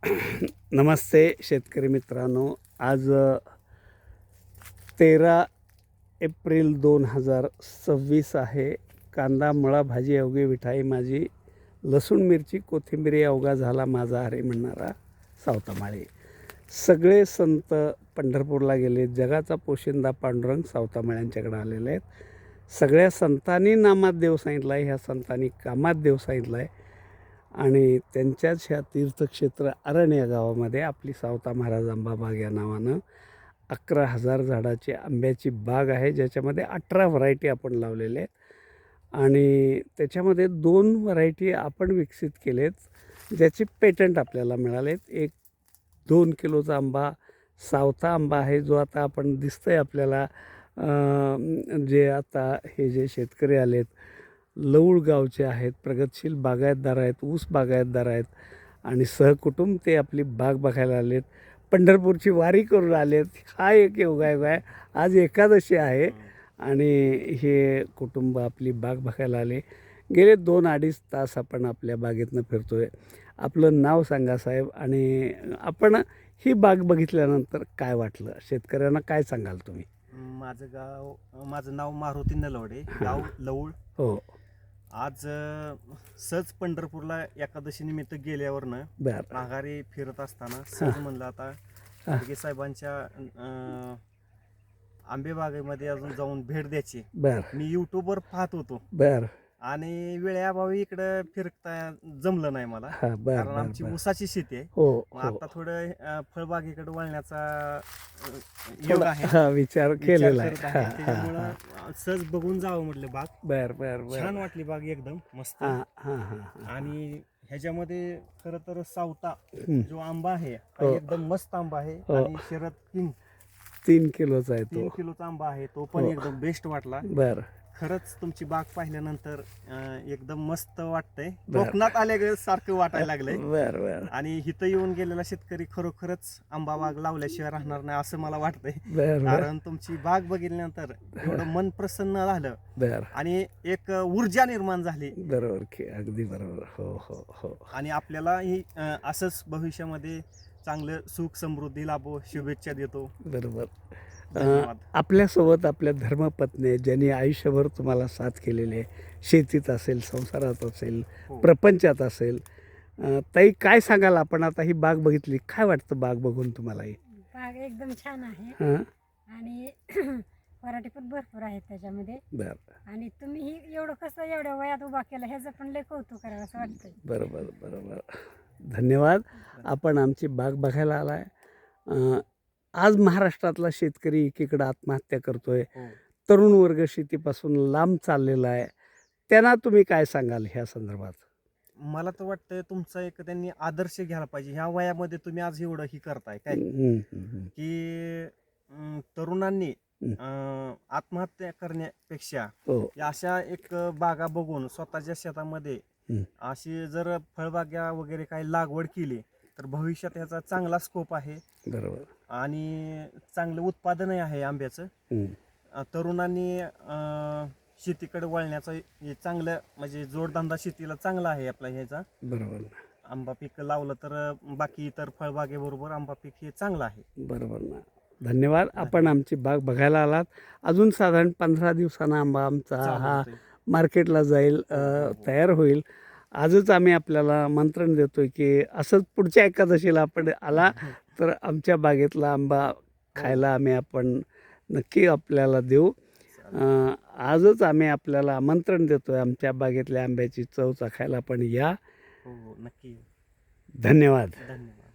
नमस्ते शेतकरी मित्रांनो. आज 13 एप्रिल 2026 आहे. कांदा मुळा भाजी अवघी विठाई माझी, लसूण मिरची कोथिंबिरी अवघा झाला माझा हरे म्हणणारा सावतामाळी. सगळे संत पंढरपूरला गेले. जगाचा पोशिंदा पांडुरंग सावतामाळ्यांच्याकडे आलेले आहेत. सगळ्या संतांनी नामात देव सांगितला आहे, ह्या संतांनी कामात देव सांगितला आहे. आणि त्यांच्याच ह्या तीर्थक्षेत्र अरण या गावामध्ये आपली सावता महाराज आंबा बाग या नावानं 11,000 झाडाची आंब्याची बाग आहे, ज्याच्यामध्ये 18 व्हरायटी आपण लावलेल्या आहेत. आणि त्याच्यामध्ये 2 व्हरायटी आपण विकसित केलेत, ज्याची पेटंट आपल्याला मिळालेत. एक 2 किलोचा आंबा सावता आंबा आहे, जो आता आपण दिसतंय आपल्याला. जे आता हे जे शेतकरी आलेत लवळ गावचे आहेत, प्रगतशील बागायतदार आहेत, ऊस बागायतदार आहेत आणि सहकुटुंब ते आपली बाग बघायला आलेत. पंढरपूरची वारी करून आलेत. हा एक योगायोग आहे. आज एकादशी आहे आणि हे कुटुंब आपली बाग बघायला आले. गेले 2-2.5 तास आपण आपल्या बागेतनं फिरतो आहे. आपलं नाव सांगा साहेब, आणि आपण ही बाग बघितल्यानंतर काय वाटलं, शेतकऱ्यांना काय सांगाल तुम्ही? माझं नाव मारुती नलवडे, गाव लवळ. हो. आज सहज पंढरपूरला एकादशी निमित्त गेल्यावरनं बरं. माघारी फिरत असताना सहज म्हणलं आता खडगे साहेबांच्या आंबेबागेमध्ये अजून जाऊन भेट द्यायची. बरं मी युट्यूबवर पाहत होतो बरं. आणि वेळेअभावी इकडं फिरता जमलं नाही मला, हां. बरं कारण बरं आमची बरं. ऊसाची शेती आहे. हो मग हो. आता थोडं फळबागेकडे वळण्याचा योग आहे, हा विचार केलेला करत आहे. आहे. हां हां त्याच्यामुळं सहज बघून जावं म्हटलं बाग. बरं बरं बरं. छान वाटली बाग, एकदम मस्त. हां हां हां. आणि ह्याच्यामध्ये खरं तर सावता हं. जो आंबा आहे हा हो. एकदम मस्त आंबा आहे. हो. आणि शरद 3 किलोचा आहे 3 तो. किलोचा आंबा आहे, तो पण हो. एकदम बेस्ट वाटला. बरं खरंच तुमची बाग पाहिल्यानंतर एकदम मस्त वाटतंय. बरं. कोकणात आल्या सारखं वाटायला लागलंय. बरं बरं आणि इथं येऊन गेलेला शेतकरी खरोखरच आंबा बाग लावल्याशिवाय राहणार नाही असं मला वाटतंय. बरं बरं कारण तुमची बाग बघितल्यानंतर एवढं मन प्रसन्न झालं बरं. आणि एक ऊर्जा निर्माण झाली. बरोबर की, अगदी बरोबर. हो हो हो. आणि आपल्याला ही असंच भविष्यामध्ये चांगलं सुख समृद्धी लाभो, शुभेच्छा देतो. बरोबर. धन्यवाद. आपल्यासोबत आपल्या धर्मपत्नी आहेत, ज्यांनी आयुष्यभर तुम्हाला साथ केलेली आहे, शेतीत असेल, संसारात असेल, हो. प्रपंचात असेल. ताई, काय सांगाल? आपण आता ही बाग बघितली, काय वाटतं बाग बघून तुम्हालाही? बाग एकदम छान आहे हां. आणि व्हरायटी पण भरपूर आहेत त्याच्यामध्ये. बरं. आणि तुम्ही ही एवढं कसं एवढ्या वयात उभा केलं ह्याचं पण लय कौतुक करावं असं वाटतंय. बरोबर बरोबर. धन्यवाद. आपण आमची बाग बघायला आला आहे. आज महाराष्ट्रातला शेतकरी एकीकडं आत्महत्या करतोय, हो. तरुण वर्ग शेतीपासून लांब चाललेला आहे. त्यांना तुम्ही काय सांगाल ह्या संदर्भात? मला तर वाटतं तुमचा एक त्यांनी आदर्श घ्यायला पाहिजे. ह्या वयामध्ये तुम्ही आज एवढं ही करताय काय, की तरुणांनी आत्महत्या करण्यापेक्षा हो या अशा एक बागा बघून स्वतःच्या शेतामध्ये अशी जर फळबागा वगैरे काही लागवड केली तर भविष्यात ह्याचा चांगला स्कोप आहे बरोबर. आणि चांगलं उत्पादनही आहे आंब्याचं. तरुणांनी शेतीकडे वळण्याचं हे चांगलं, म्हणजे जोडधंदा शेतीला चांगला आहे आपला ह्याचा. बरोबर. आंबा पीक लावलं तर बाकी इतर फळबागेबरोबर आंबा पीक हे चांगलं आहे. बरोबर ना. धन्यवाद. आपण आमची बाग बघायला आलात. अजून साधारण 15 दिवसांना आंबा आमचा चालू हा होतंय. मार्केटला जाईल, तयार होईल. आजच आम्ही आपल्याला आमंत्रण देतोय की असंच पुढच्या एकादशीला आपण आला तर आमच्या बागेतला आंबा खायला आपण नक्की आपल्याला देऊ. आजच आम्ही आपल्याला आमंत्रण देतोय, आमच्या बागेतल्या आंब्याची चव चाखायला आपण या. हो, नक्की. धन्यवाद. धन्यवाद.